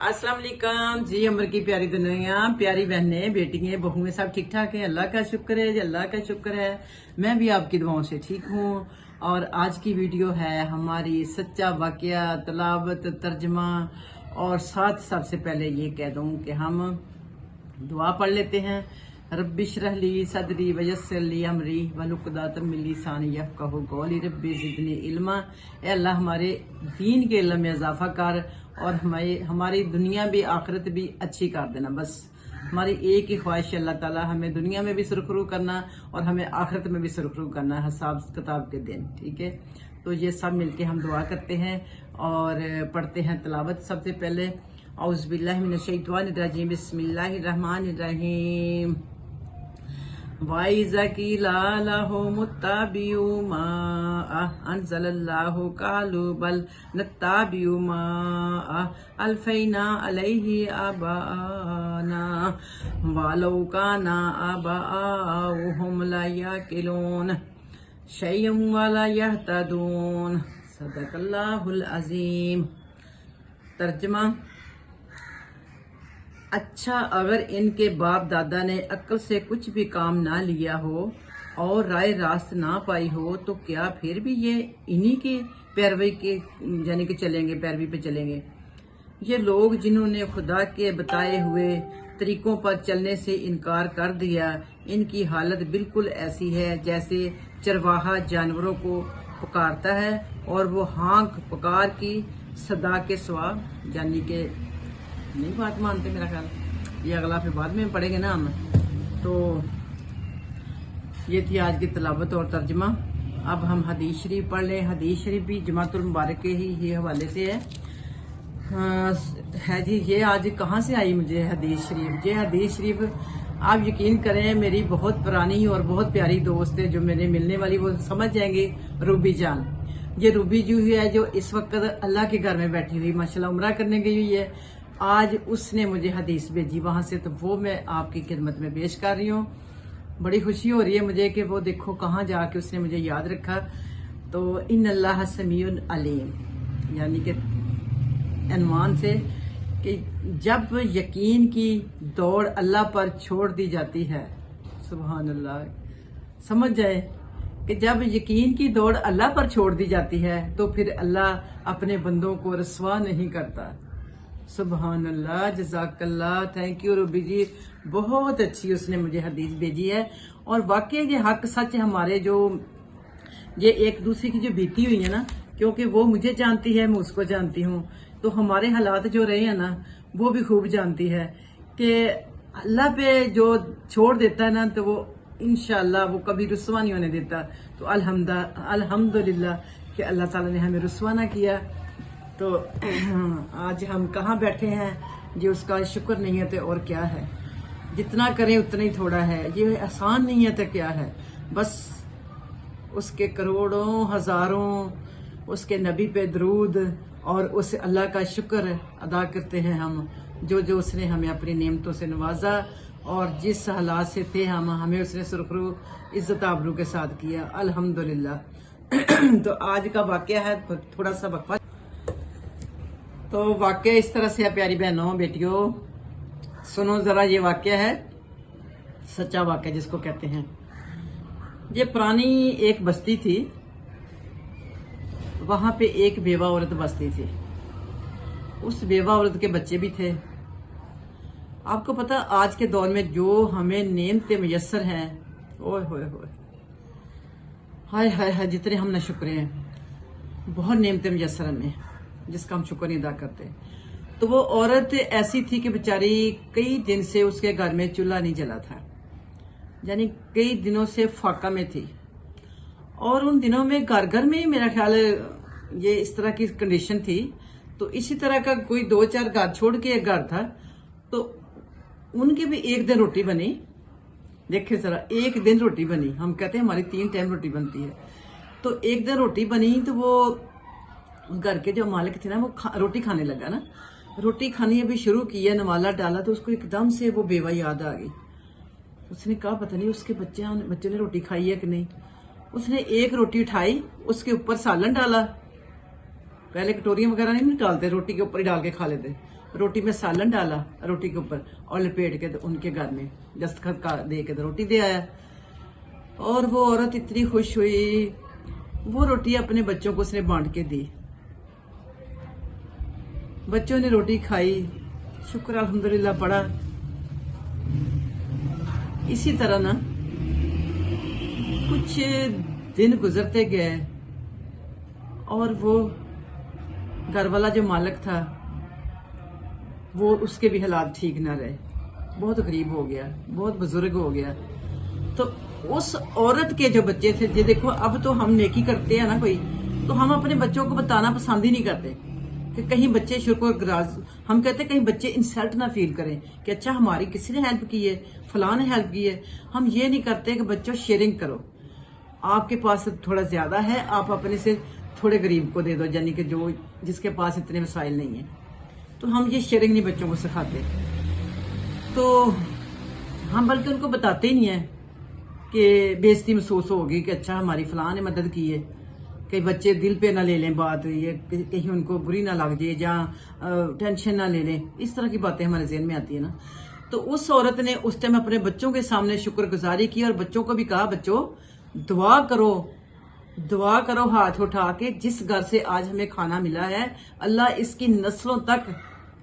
अस्सलाम वालेकुम जी। अमर की प्यारी दुनिया, प्यारी बहनें, बेटियां, बहुएं सब ठीक ठाक है। अल्लाह का शुक्र है जी, अल्लाह का शुक्र है। मैं भी आपकी दुआओं से ठीक हूँ। और आज की वीडियो है हमारी सच्चा वाकया, तलावत, तर्जमा। और साथ सबसे पहले ये कह दूं कि हम दुआ पढ़ लेते हैं। रब्बी श्रह ली सदरी वयस्सिर ली अमरी वहलुल मिन लिसानी यफ्क़हू क़ौली रब्बी ज़िदनी इल्मा। ए अल्लाह, हमारे दीन के इल्म में इजाफा कर और हमारी दुनिया भी आखिरत भी अच्छी कर देना। बस हमारी एक ही ख्वाहिश है, अल्लाह ताला हमें दुनिया में भी सुरखरू करना और हमें आखिरत में भी सुरखरू करना है, हिसाब किताब के दिन। ठीक है, तो ये सब मिलके हम दुआ करते हैं और पढ़ते हैं तलावत। सबसे पहले औज़ुबिल्लाहि मिनश्शैतानिर्रजीम, बिस्मिल्लाहिर्रहमानिर्रहीम। वाइज़ा कीला लहुम मुत्तबिउ मा अंज़लल्लाहु क़ालू बल नत्तबिउ मा अल्फ़ैना अलैहि आबाना वलौ काना आबाउहुम ला याक़िलून शयअन वला यहतदून। सदक़ल्लाहुल अज़ीम। तर्जमा: अच्छा, अगर इनके बाप दादा ने अक्ल से कुछ भी काम ना लिया हो और राय रास्त ना पाई हो तो क्या फिर भी ये इन्हीं की पैरवी के यानी कि चलेंगे, पैरवी पे चलेंगे। ये लोग जिन्होंने खुदा के बताए हुए तरीकों पर चलने से इनकार कर दिया, इनकी हालत बिल्कुल ऐसी है जैसे चरवाहा जानवरों को पुकारता है और वो हाँक पुकार की सदा के सिवा यानी के नहीं बात मानते। मेरा ख्याल ये अगला फिर बाद में पढ़ेंगे ना हम। तो ये थी आज की तलावत और तर्जमा। अब हम हदीस शरीफ पढ़ लें। हदीस शरीफ भी जमातुल मुबारक के ही ये हवाले से है जी। ये आज कहाँ से आई मुझे हदीस शरीफ? ये हदीस शरीफ आप यकीन करें मेरी बहुत पुरानी और बहुत प्यारी दोस्त है जो मेरे मिलने वाली, वो समझ जाएंगे, रूबी जान। ये रूबी जो है जो इस वक्त अल्लाह के घर में बैठी हुई माशाल्लाह उम्रा करने गई हुई है। आज उसने मुझे हदीस भेजी वहां से, तो वो मैं आपकी खिदमत में पेश कर रही हूँ। बड़ी खुशी हो रही है मुझे कि वो देखो कहाँ जाके उसने मुझे याद रखा। तो इन अल्लाह समीउन अलीम यानी कि अनुमान से कि जब यकीन की दौड़ अल्लाह पर छोड़ दी जाती है, सुभान अल्लाह, समझ जाए कि जब यकीन की दौड़ अल्लाह पर छोड़ दी जाती है तो फिर अल्लाह अपने बंदों को रसवा नहीं करता। सुभान अल्लाह, जज़ाकल्लाह, थैंक यू रूबी जी, बहुत अच्छी उसने मुझे हदीस भेजी है। और वाकई ये हक सच हमारे जो ये एक दूसरे की जो बीती हुई है ना, क्योंकि वो मुझे जानती है, मैं उसको जानती हूँ, तो हमारे हालात जो रहे हैं ना वो भी खूब जानती है कि अल्लाह पे जो छोड़ देता है ना तो वो इंशाअल्लाह वो कभी रुस्वा नहीं होने देता। तो अल्हम्दुलिल्लाह कि अल्लाह ताला ने हमें रुस्वा ना किया। तो आज हम कहाँ बैठे हैं, जो उसका शुक्र नहीं है तो और क्या है। जितना करें उतना ही थोड़ा है, ये आसान नहीं है तो क्या है। बस उसके करोड़ों हजारों उसके नबी पे दरूद और उस अल्लाह का शुक्र अदा करते हैं हम, जो जो उसने हमें अपनी नेमतों से नवाजा और जिस हालात से थे हम, हमें उसने सुरखरू इज्जत आबरू के साथ किया, अल्हम्दुलिल्लाह। तो आज का वाकया है थोड़ा सा वक्फा। तो वाकया इस तरह से है प्यारी बहनों, बेटियों, सुनो जरा। ये वाकया है सच्चा वाकया जिसको कहते हैं। ये पुरानी एक बस्ती थी, वहां पे एक बेवा औरत बसती थी। उस बेवा औरत के बच्चे भी थे। आपको पता आज के दौर में जो हमें नेमतें मुयस्सर हैं, ओए होए होए, हाय हाय हाय, जितने हम न शुक्र हैं, बहुत नेमतें मुयस्सर हमें जिसका हम शुक्र नहीं अदा करते। तो वो औरत ऐसी थी कि बेचारी कई दिन से उसके घर में चूल्हा नहीं जला था, यानी कई दिनों से फाका में थी। और उन दिनों में घर घर में मेरा ख्याल ये इस तरह की कंडीशन थी। तो इसी तरह का कोई 2-4 घर छोड़ के एक घर था, तो उनके भी एक दिन रोटी बनी। देखे जरा, एक दिन रोटी बनी। हम कहते हैं हमारी 3 टाइम रोटी बनती है, तो एक दिन रोटी बनी। तो वो घर के जो मालिक थे ना, वो रोटी खाने लगा ना, रोटी खानी अभी शुरू की है, नवाला डाला, तो उसको एकदम से वो बेवा याद आ गई। उसने कहा पता नहीं उसके बच्चे ने रोटी खाई है कि नहीं। उसने एक रोटी उठाई, उसके ऊपर सालन डाला, पहले कटोरियां वगैरह नहीं डालते, रोटी के ऊपर ही डाल के खा लेते। रोटी में सालन डाला रोटी के ऊपर और लपेट के तो उनके घर में दस्तखत का दे के तो रोटी दे आया। और वो औरत इतनी खुश हुई, वो रोटी अपने बच्चों को उसने बांट के दी। बच्चों ने रोटी खाई, शुक्र अल्हम्दुलिल्लाह पड़ा। इसी तरह ना कुछ दिन गुजरते गए और वो घर वाला जो मालिक था वो उसके भी हालात ठीक ना रहे, बहुत गरीब हो गया, बहुत बुजुर्ग हो गया। तो उस औरत के जो बच्चे थे, ये देखो अब तो हम नेकी करते हैं ना कोई, तो हम अपने बच्चों को बताना पसंद ही नहीं करते कि कहीं बच्चे शुक्रगुजार, हम कहते हैं कहीं बच्चे इंसल्ट ना फील करें कि अच्छा हमारी किसी ने हेल्प की है, फलां ने हेल्प की है। हम ये नहीं करते कि बच्चों शेयरिंग करो, आपके पास थोड़ा ज्यादा है आप अपने से थोड़े गरीब को दे दो, यानी कि जो जिसके पास इतने वसाइल नहीं है। तो हम ये शेयरिंग नहीं बच्चों को सिखाते, तो हम बल्कि उनको बताते ही नहीं है कि बेइज्जती महसूस होगी कि अच्छा हमारी फलां ने मदद की है। कई बच्चे दिल पे ना ले लें बात, ये कहीं उनको बुरी ना लग जाए या टेंशन ना ले लें, इस तरह की बातें हमारे ज़हन में आती है ना। तो उस औरत ने उस टाइम अपने बच्चों के सामने शुक्रगुजारी की और बच्चों को भी कहा, बच्चों दुआ करो, दुआ करो हाथ उठा के, जिस घर से आज हमें खाना मिला है अल्लाह इसकी नस्लों तक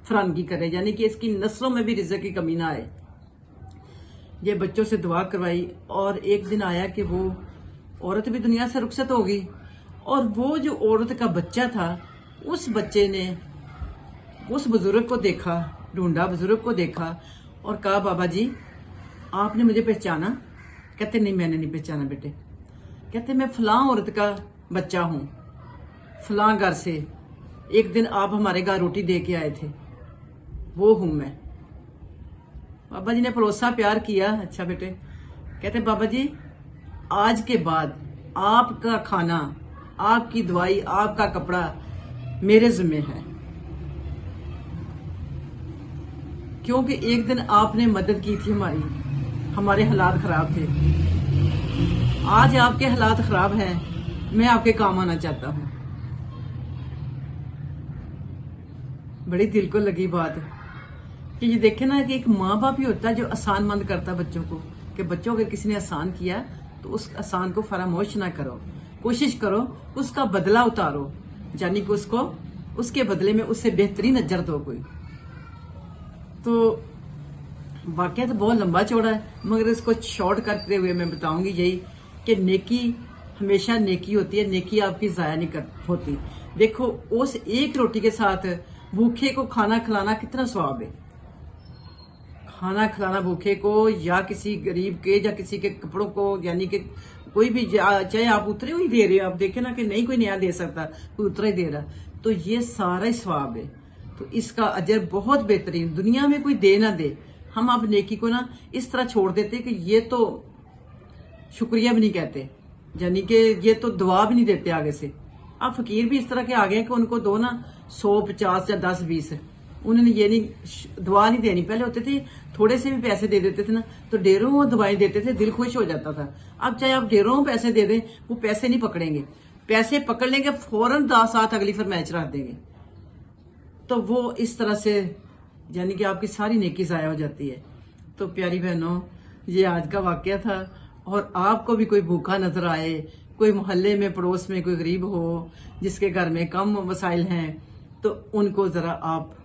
फरामगी करे, यानी कि इसकी नस्लों में भी रिज़्क़ की कमी ना आए। ये बच्चों से दुआ करवाई और एक दिन आया कि वो औरत भी दुनिया से रुखसत हो गई और वो जो औरत का बच्चा था उस बच्चे ने उस बुजुर्ग को देखा, ढूंढा बुजुर्ग को देखा और कहा, बाबा जी आपने मुझे पहचाना? कहते नहीं मैंने नहीं पहचाना बेटे। कहते मैं फलां औरत का बच्चा हूं, फलां घर से, एक दिन आप हमारे घर रोटी दे के आए थे, वो हूं मैं। बाबा जी ने भरोसा प्यार किया, अच्छा बेटे। कहते बाबा जी आज के बाद आपका खाना, आपकी दवाई, आपका कपड़ा मेरे जिम्मे है, क्योंकि एक दिन आपने मदद की थी हमारी, हमारे हालात खराब थे। आज आपके हालात खराब हैं, मैं आपके काम आना चाहता हूं। बड़ी दिल को लगी बात कि ये देखे ना कि एक माँ बाप ही होता है जो आसान मंद करता है बच्चों को, कि बच्चों अगर किसी ने आसान किया तो उस आसान को फरामोश ना करो, कोशिश करो उसका बदला उतारो, यानी कि उसको उसके बदले में उससे बेहतरीन अजर दो कोई। तो वाकया तो बहुत लंबा चौड़ा है, मगर इसको शॉर्ट करते हुए मैं बताऊंगी यही कि नेकी हमेशा नेकी होती है, नेकी आपकी जाया नहीं होती। देखो उस एक रोटी के साथ भूखे को खाना खिलाना कितना स्वाब है। खाना खिलाना भूखे को या किसी गरीब के या किसी के कपड़ों को, यानी कि कोई भी, चाहे आप उतरे हुई दे रहे हो, आप देखे ना कि नहीं कोई नया दे सकता, कोई उतरा ही दे रहा, तो ये सारा ही स्वाब है। तो इसका अजर बहुत बेहतरीन, दुनिया में कोई दे ना दे, हम आप नेकी को ना इस तरह छोड़ देते कि ये तो शुक्रिया भी नहीं कहते, यानी कि ये तो दुआ भी नहीं देते आगे से। अब फकीर भी इस तरह के आ गए कि उनको दो ना 100, 50 या 10, 20, उन्होंने ये नहीं दुआ नहीं देनी। पहले होते थे थोड़े से भी पैसे दे देते थे ना तो ढेरों वो दवाएं देते थे, दिल खुश हो जाता था। अब चाहे आप ढेरों पैसे दे दें, वो पैसे नहीं पकड़ेंगे, पैसे पकड़ लेंगे फौरन 10 साथ अगली फरमाइश रख देंगे। तो वो इस तरह से यानी कि आपकी सारी नेकी जाया हो जाती है। तो प्यारी बहनों, ये आज का वाकया था। और आपको भी कोई भूखा नजर आए, कोई मोहल्ले में पड़ोस में कोई गरीब हो जिसके घर में कम वसाइल हैं, तो उनको जरा आप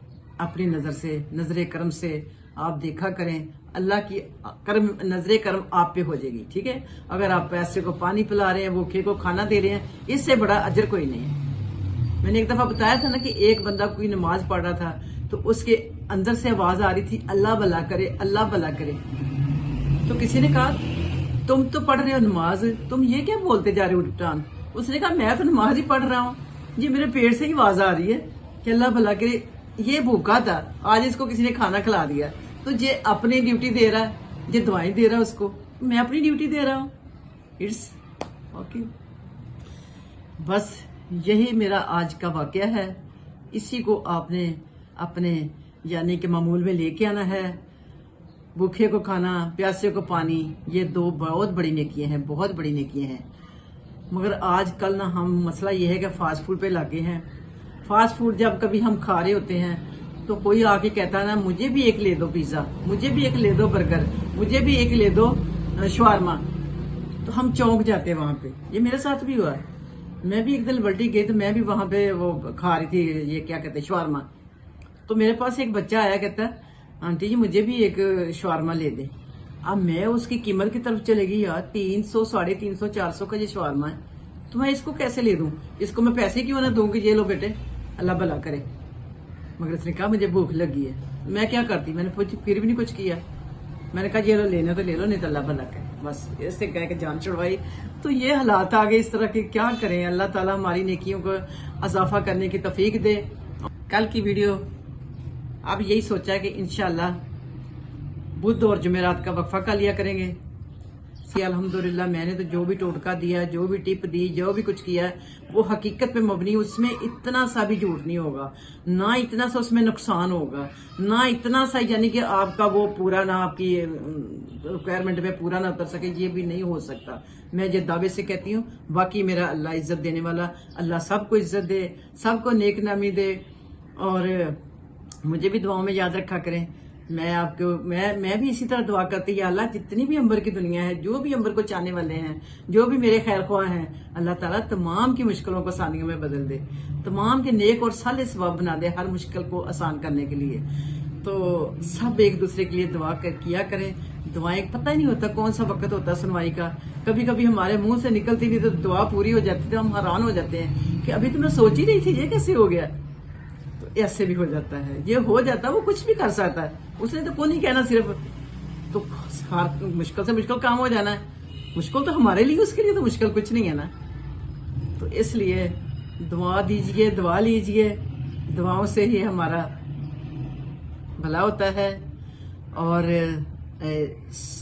अपनी नजर से, नजरे करम से आप देखा करें, अल्लाह की करम, नजरे करम आप पे हो जाएगी। ठीक है, अगर आप पैसे को पानी पिला रहे हैं, भूखे को खाना दे रहे हैं, इससे बड़ा अजर कोई नहीं है। मैंने एक दफा बताया था ना कि एक बंदा कोई नमाज पढ़ रहा था तो उसके अंदर से आवाज आ रही थी, अल्लाह भला करे, अल्लाह भला करे। तो किसी ने कहा तुम तो पढ़ रहे हो नमाज, तुम ये क्या बोलते जा रहे हो उल्टान? उसने कहा मैं तो नमाज ही पढ़ रहा हूँ, ये मेरे पेट से ही आवाज आ रही है कि अल्लाह भला करे। ये भूखा था, आज इसको किसी ने खाना खिला दिया, तो ये अपनी ड्यूटी दे रहा है, ये दवाई दे रहा है उसको, मैं अपनी ड्यूटी दे रहा हूँ। It's okay. बस यही मेरा आज का वाकया है, इसी को आपने अपने यानी कि मामूल में लेके आना है। भूखे को खाना, प्यासे को पानी, ये दो बहुत बड़ी नेकियां हैं, बहुत बड़ी नेकियां हैं। मगर आजकल ना हम मसला ये है कि फास्ट फूड पे लगे हैं। फास्ट फूड जब कभी हम खा रहे होते हैं तो कोई आके कहता ना मुझे भी एक ले दो पिज्जा, मुझे भी एक ले दो बर्गर, मुझे भी एक ले दो शवारमा, तो हम चौंक जाते वहां पे। ये मेरे साथ भी हुआ। मैं भी एक दिन बल्टी गई तो मैं भी वहां पे वो खा रही थी, ये क्या कहते हैं, शवारमा। तो मेरे पास एक बच्चा आया, कहता आंटी जी मुझे भी एक शवारमा ले दे। अब मैं उसकी कीमत की तरफ चलेगी, यार 300, 350, 400 का ये शवारमा है, तो मैं इसको कैसे ले दूं? इसको मैं पैसे क्यों ना दूं कि ये लो बेटे, अल्लाह भला करे। मगर उसने कहा मुझे भूख लगी है। मैं क्या करती, मैंने फिर भी नहीं कुछ किया। मैंने कहा ये लो, लेना तो ले लो, नहीं तो अल्लाह भला करे, बस ऐसे कह के जान छुड़वाई। तो ये हालात आ गए इस तरह के, क्या करें। अल्लाह ताला हमारी नेकियों को इजाफा करने की तौफीक दे। कल की वीडियो अब यही सोचा है कि इंशाल्लाह बुध और जुमेरात का वक्फा का लिया करेंगे। अल्हम्दुलिल्लाह मैंने तो जो भी टोटका दिया, जो भी टिप दी, जो भी कुछ किया है वो हकीकत पे मबनी, उसमें इतना सा भी झूठ नहीं होगा, ना इतना सा उसमें नुकसान होगा, ना इतना सा यानी कि आपका वो पूरा ना आपकी रिक्वायरमेंट में पूरा ना उतर सके, ये भी नहीं हो सकता। मैं ये दावे से कहती हूँ। बाकी मेरा अल्लाह इज्जत देने वाला, अल्लाह सबको इज्जत दे, सबको नेक नामी दे, और मुझे भी दुआओं में याद रखा करें। मैं आपको मैं भी इसी तरह दुआ करती है, अल्लाह जितनी भी अंबर की दुनिया है, जो भी अंबर को चाहने वाले हैं, जो भी मेरे खैर ख्वाह हैं, अल्लाह ताला तमाम की मुश्किलों को आसानियों में बदल दे, तमाम के नेक और साले सवाब बना दे हर मुश्किल को आसान करने के लिए। तो सब एक दूसरे के लिए दुआ किया करें। दुआएं पता ही नहीं होता कौन सा वक्त होता सुनवाई का। कभी कभी हमारे मुंह से निकलती नहीं तो दुआ पूरी हो जाती, तो हम हैरान हो जाते हैं कि अभी तुमने सोची नहीं थी, ये कैसे हो गया। ऐसे भी हो जाता है, ये हो जाता है, वो कुछ भी कर सकता है, उसने तो कौन नहीं कहना सिर्फ, तो मुश्किल से मुश्किल काम हो जाना है। मुश्किल तो हमारे लिए, उसके लिए तो मुश्किल कुछ नहीं है ना। तो इसलिए दुआ दीजिए, दुआ लीजिए, दुआओं से ही हमारा भला होता है। और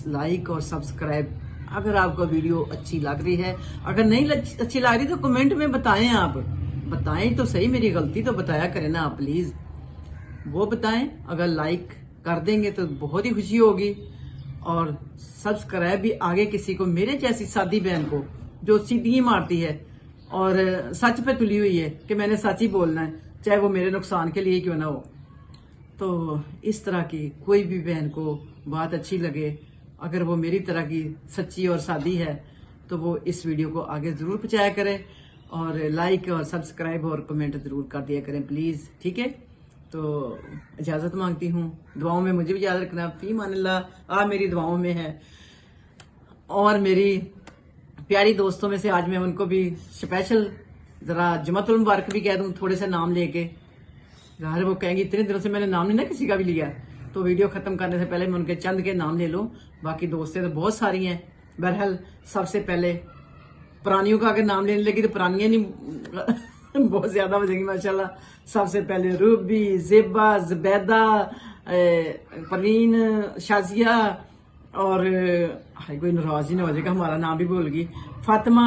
लाइक और सब्सक्राइब, अगर आपको वीडियो अच्छी लग रही है, अगर नहीं अच्छी लग रही तो कमेंट में बताएं। आप बताएं तो सही, मेरी गलती तो बताया करें ना आप, प्लीज वो बताएं। अगर लाइक कर देंगे तो बहुत ही खुशी होगी, और सब्सक्राइब भी आगे किसी को, मेरे जैसी सादी बहन को जो सीधी मारती है और सच पे तुली हुई है कि मैंने सच ही बोलना है, चाहे वो मेरे नुकसान के लिए क्यों ना हो। तो इस तरह की कोई भी बहन को बात अच्छी लगे, अगर वो मेरी तरह की सच्ची और सादी है, तो वो इस वीडियो को आगे जरूर पहुंचाया करें, और लाइक और सब्सक्राइब और कमेंट जरूर कर दिया करें प्लीज, ठीक है। तो इजाजत मांगती हूँ, दुआओं में मुझे भी याद रखना। फी मानिल्लाह आप मेरी दुआओं में है। और मेरी प्यारी दोस्तों में से आज मैं उनको भी स्पेशल जरा जुमातुल मुबारक भी कह दूं, थोड़े से नाम लेके। ज़ाहिर वो कहेंगी इतने दिनों से मैंने नाम नहीं ना किसी का भी लिया, तो वीडियो खत्म करने से पहले मैं उनके चंद के नाम ले लूं। बाकी दोस्तें तो बहुत सारी हैं। बहरहाल सबसे पहले पुरानियों का अगर नाम लेने लगी तो पुरानियां नहीं बहुत ज्यादा हो जाएंगी माशाल्लाह। सबसे पहले रूबी, ज़ेबा, ज़ुबैदा, परवीन, शाजिया, और कोई नाराज ही ना हो जाएगा, हमारा नाम भी भूल गई, फातिमा,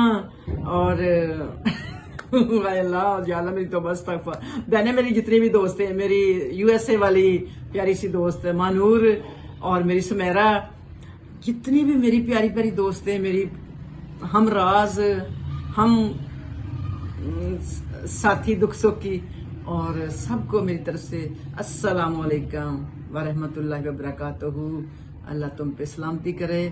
और अल्लाह मेरी तो बस बहने, मेरी जितनी भी दोस्त हैं, मेरी यूएसए वाली प्यारी सी दोस्त मानूर, और मेरी सुमेरा, जितनी भी मेरी प्यारी प्यारी दोस्त हैं, मेरी हम राज, हम साथी दुख सुख की, और सबको मेरी तरफ से अस्सलाम वालेकुम व रहमतुल्लाहि व बरकातहू। अल्लाह तुम पे सलामती करे,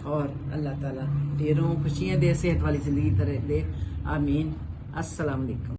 और अल्लाह ताला ढेरों खुशियां दे, सेहत वाली जिंदगी तरह दे, आमीन। अस्सलाम वालेकुम।